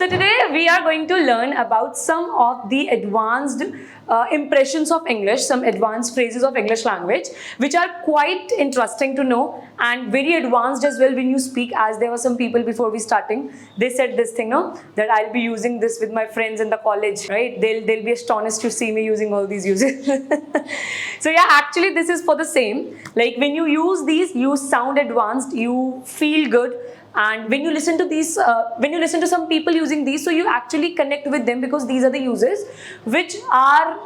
So today we are going to learn about some of the advanced impressions of English, some advanced phrases of English language, which are quite interesting to know and very advanced as well when you speak. As there were some people before we starting, they said this thing, no, that I'll be using this with my friends in the college, right? They'll be astonished to see me using all these uses. So yeah, actually this is for the same. Like when you use these, you sound advanced, you feel good. And when you listen to these, when you listen to some people using these, so you actually connect with them because these are the uses which are,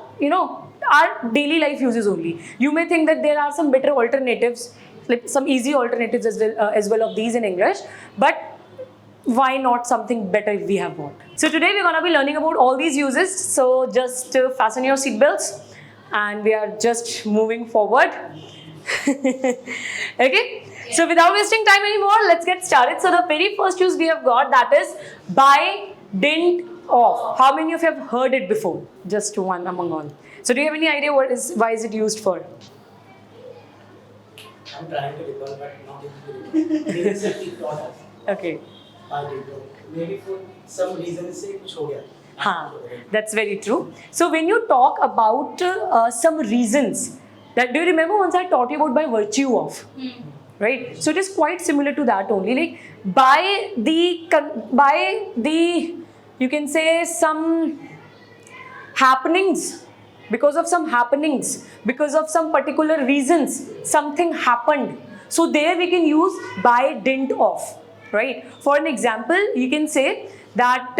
our daily life uses only. You may think that there are some better alternatives, like some easy alternatives as well of these in English, but why not something better if we have what? So today we're going to be learning about all these uses. So just fasten your seatbelts and we are just moving forward. Okay. So without wasting time anymore, let's get started. So the very first use we have got, that is by dint of. How many of you have heard it before? Just one among all. So do you have any idea why is it used for? I'm trying to recall, but not able to recall. Okay. Maybe for some reason से कुछ हो गया. That's very true. So when you talk about some reasons, that do you remember once I taught you about by virtue of? Right? So it is quite similar to that only. Like by the you can say some happenings, because of some happenings, because of some particular reasons, something happened. So there we can use by dint of, right? For an example, you can say that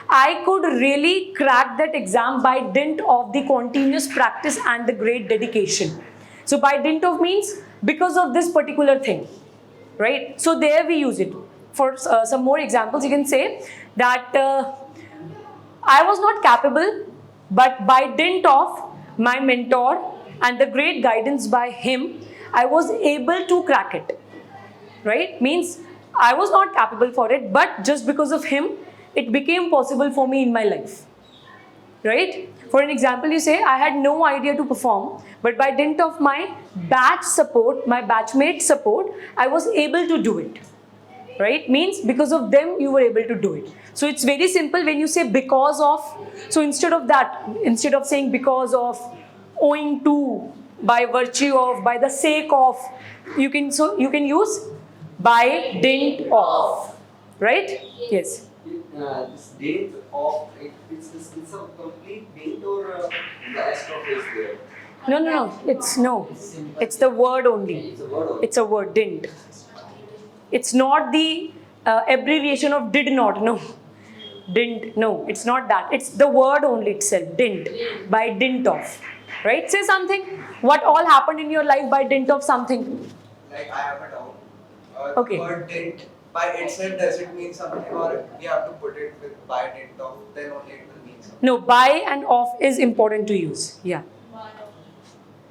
I could really crack that exam by dint of the continuous practice and the great dedication. So by dint of means because of this particular thing, right? So there we use it. For some more examples, you can say that I was not capable, but by dint of my mentor and the great guidance by him, I was able to crack it, right? Means I was not capable for it, but just because of him, it became possible for me in my life, right? For an example, you say, I had no idea to perform, but by dint of my batch support, my batchmate support, I was able to do it, right? Means because of them, you were able to do it. So it's very simple when you say because of. So instead of that, instead of saying because of, owing to, by virtue of, by the sake of, you can use by dint of, right? Yes. This dint of it's a complete dint or the astrophase is there? No. It's the word only. It's a word only. It's a word, dint. It's not the abbreviation of did not. No. Dint. No, it's not that. It's the word only itself. Dint. By dint of. Right? Say something. What all happened in your life by dint of something? Like I have a doubt. Okay. The word dint by itself, does it mean something, or we have to put it with by dint of, then only it will mean something? No, by and of is important to use. Yeah.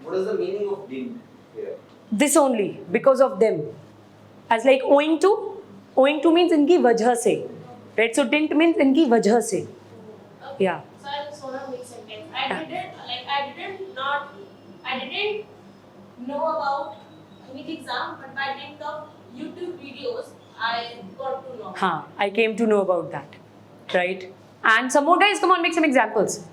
What is the meaning of dint here? This only, because of them. As like owing to means inki wajah se. Right? So dint means inki wajah se. Yeah. So I just want to make sentence. I didn't know about NEET exam, but by dint of YouTube videos, I got to know. I came to know about that. Right? And some more guys, come on, make some examples.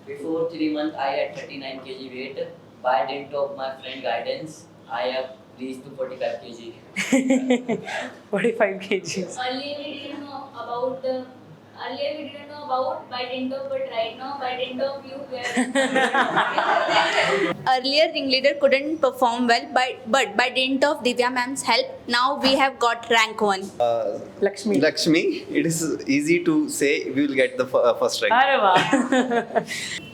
Before 3 months, I had 39 kg weight. By dint of my friend guidance, I have reached to 45 kg. 45 kgs. Earlier we didn't know about by dint of, but right now by dint of you Earlier, ringleader couldn't perform well, but by dint of Divya ma'am's help, now we have got rank 1. Lakshmi. Lakshmi, it is easy to say we will get the first rank. Arey wah.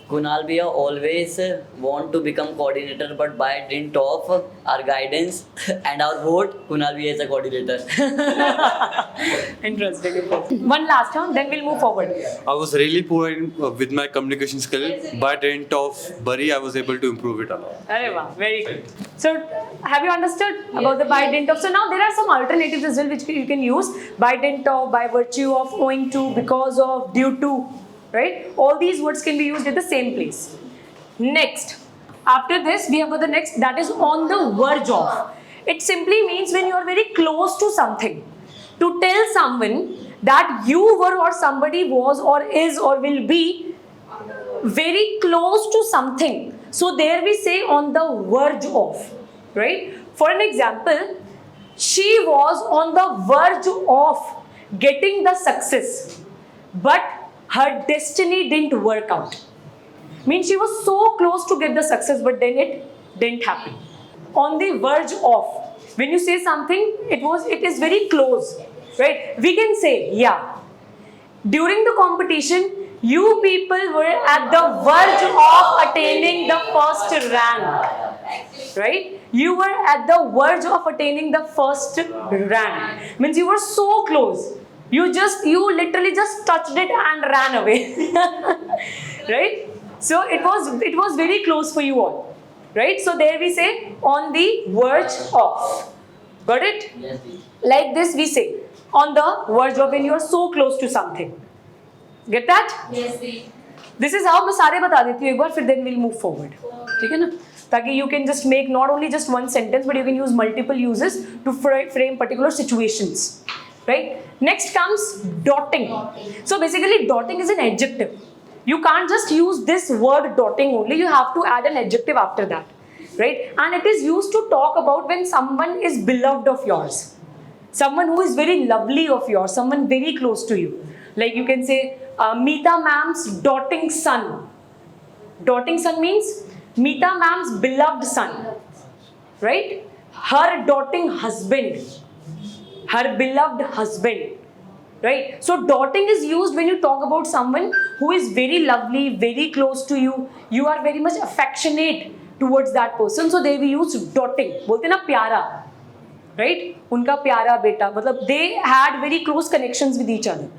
Kunal Bhaiya always want to become coordinator, but by dint of our guidance and our vote, Kunal Bhaiya is a coordinator. Interesting. One last one, then we'll move forward. I was really poor with my communication skill. By dint of Bari, I was able to improve it a lot. Arey wah, very good. So, have you understood about the by dint of? So now there are some alternatives as well which you can use. By dint of, by virtue of, owing to, because of, due to. Right? All these words can be used at the same place. Next, after this, we have got the next, that is on the verge of. It simply means when you are very close to something. To tell someone that you were or somebody was or is or will be very close to something. So there we say on the verge of, right? For an example, she was on the verge of getting the success, but her destiny didn't work out. Means she was so close to get the success, but then it didn't happen. On the verge of. When you say something, it is very close, right? We can say, yeah. During the competition, you people were at the verge of attaining the first rank, right? You were at the verge of attaining the first rank. Means you were so close. You literally just touched it and ran away, right? So it was very close for you all, right? So there we say on the verge of. Got it? Yes, Deep. Like this we say on the verge of, when you are so close to something. Get that? Yes, the This is how मैं सारे बता देती हूँ एक बार, फिर then we'll move forward. ठीक है ना? ताकि you can just make not only just one sentence, but you can use multiple uses to frame particular situations. Right? Next comes dotting. So basically dotting is an adjective. You can't just use this word dotting only, you have to add an adjective after that. Right? And it is used to talk about when someone is beloved of yours. Someone who is very lovely of yours, someone very close to you. Like you can say, Meeta ma'am's dotting son. Dotting son means Meeta ma'am's beloved son. Right? Her dotting husband. Her beloved husband. Right? So dotting is used when you talk about someone who is very lovely, very close to you. You are very much affectionate towards that person. So there we use dotting. बोलते ना प्यारा. Right? उनका प्यारा बेटा. मतलब they had very close connections with each other.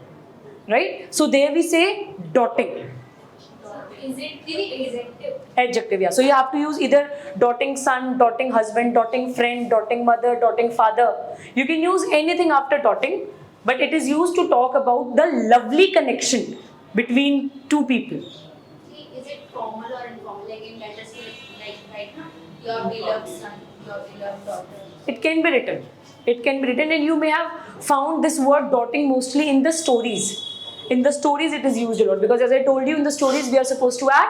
Right? So there we say dotting. is it the adjective? Adjective, yeah. So you have to use either dotting son, dotting husband, dotting friend, dotting mother, dotting father. You can use anything after dotting, but it is used to talk about the lovely connection between two people. See, is it formal or informal? Like in letters, like right now, your beloved son, your beloved daughter. It can be written. It can be written, and you may have found this word dotting mostly in the stories. In the stories, it is used a lot because, as I told you, in the stories we are supposed to add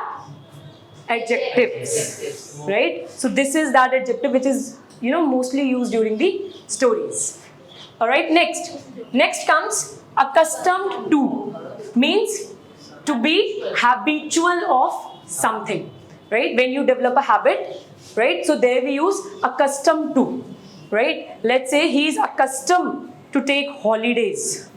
adjectives, right? So this is that adjective which is mostly used during the stories. All right. Next comes accustomed to, means to be habitual of something, right? When you develop a habit, right? So there we use accustomed to, right? Let's say he is accustomed to take holidays.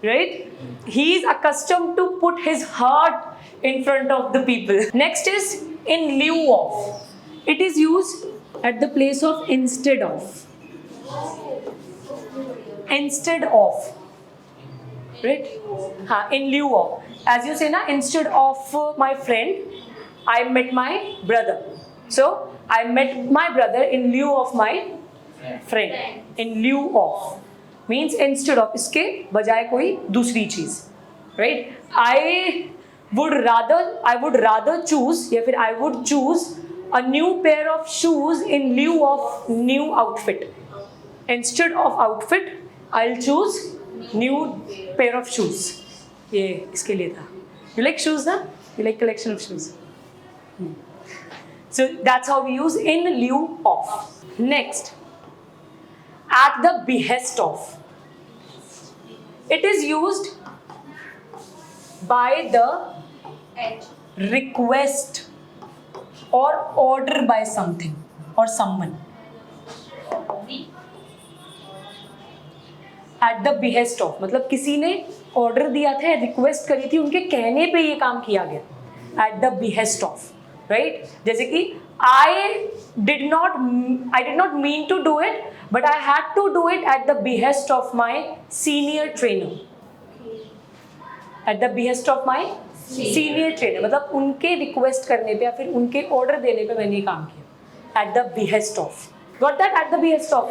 Right? He is accustomed to put his heart in front of the people. Next is in lieu of. It is used at the place of instead of. Instead of. Right? In lieu of. As you say, na, instead of my friend, I met my brother. So, I met my brother in lieu of my friend. In lieu of. Means instead of, इसके बजाय कोई दूसरी चीज, right? I would rather choose, या फिर I would choose a new pair of shoes in lieu of new outfit. Instead of outfit, I'll choose new pair of shoes. ये इसके लिए था. You like shoes, na? You like collection of shoes. So that's how we use in lieu of. Next. At the behest of. It is used by the request or order by something or someone. At the behest of, मतलब किसी ने order दिया था, request करी थी, उनके कहने पे ये काम किया गया. At the behest of, right? जैसे कि I did not mean to do it, but I had to do it at the behest of my senior trainer. At the behest of my senior trainer. मतलब उनके request करने पे या फिर उनके order देने पे मैंने ये काम किया. At the behest of. Got that? At the behest of.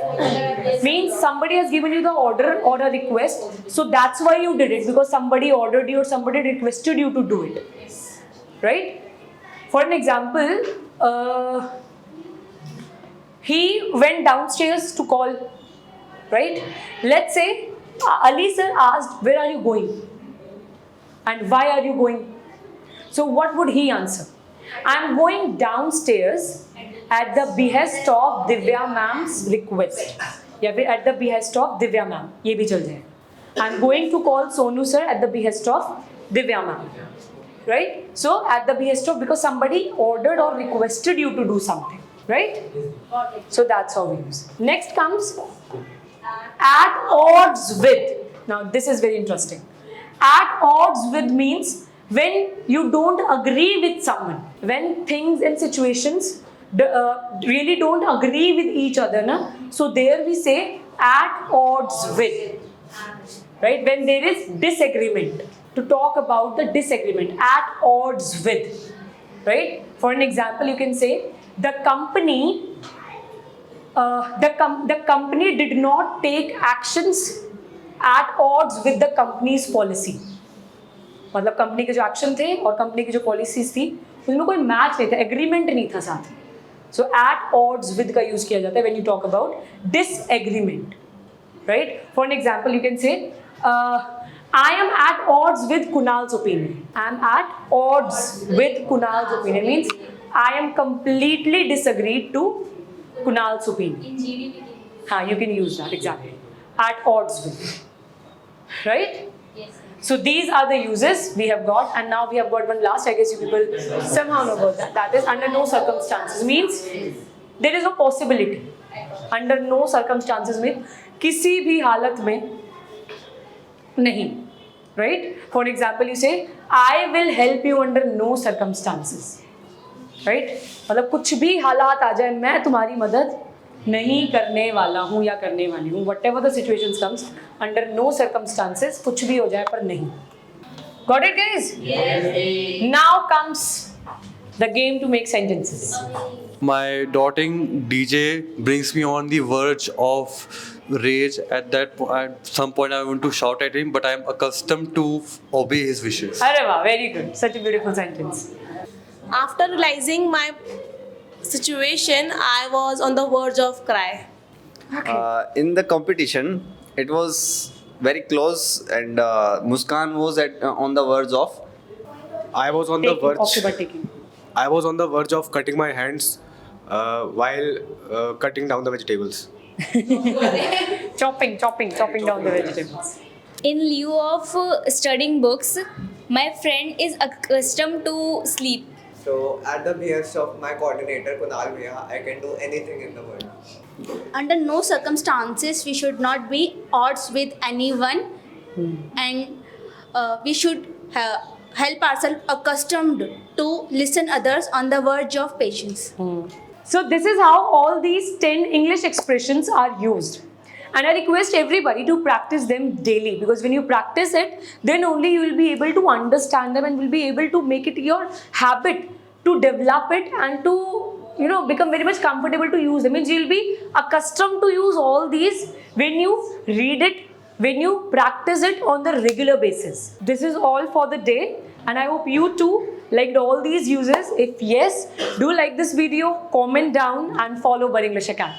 Means somebody has given you the order or a request, so that's why you did it, because somebody ordered you or somebody requested you to do it. Right? For an example, he went downstairs to call right? Let's say Ali sir asked, where are you going? And why are you going? So what would he answer? I'm going downstairs at the behest of Divya ma'am's request. या फिर at the behest of Divya ma'am. ये भी चल जाए. I'm going to call Sonu sir at the behest of Divya ma'am. Right? So at the behest of, because somebody ordered or requested you to do something. Right? So that's how we use. Next comes at odds with. Now this is very interesting. At odds with means when you don't agree with someone, when things and situations really don't agree with each other, na? So there we say at odds with, right? When there is disagreement, to talk about the disagreement, at odds with, right? For an example, you can say the company did not take actions at odds with the company's policy. मतलब company के जो action थे और company की जो policies थी उनमें कोई मैच नहीं था, एग्रीमेंट नहीं था साथ में. सो एट ऑड्स विद का यूज किया जाता है when you talk about disagreement, right? For an example you can say I am at odds with Kunal's opinion. I am at odds with Kunal's opinion means I am completely disagreed to Kunal's opinion. In GDP. हाँ, you can use that exactly. At odds with, right? Yes. So these are the uses we have got, and now we have got one last. I guess you people somehow know about that. That is under no circumstances means there is no possibility. Under no circumstances में किसी भी हालत में नहीं, right? For example, you say I will help you under no circumstances, right? मतलब कुछ भी हालात आ जाए मैं तुम्हारी मदद नहीं करने वाला हूँ या करने वाली हूँ. Whatever the situations comes, under no circumstances कुछ भी हो जाए पर नहीं. Got it, guys? Yes. Now comes the game to make sentences. My dotting DJ brings me on the verge of rage. At some point I want to shout at him, but I am accustomed to obey his wishes. अरे वाह, very good. Such a beautiful sentence. After realizing my situation, I was on the verge of cry. In the competition, it was very close, and Muskan was on the verge of. I was on the verge. I was on the verge of cutting my hands while cutting down the vegetables. chopping down the vegetables. In lieu of studying books, my friend is accustomed to sleep. So at the behest of my coordinator Kunal Bhaiya, I can do anything in the world. Under no circumstances we should not be odds with anyone, and we should help ourselves accustomed to listen others on the verge of patience. So this is how all these 10 English expressions are used. And I request everybody to practice them daily, because when you practice it, then only you will be able to understand them and will be able to make it your habit to develop it and to, become very much comfortable to use them. Means you'll be accustomed to use all these when you read it, when you practice it on the regular basis. This is all for the day, and I hope you too liked all these uses. If yes, do like this video, comment down and follow Bar English Academy.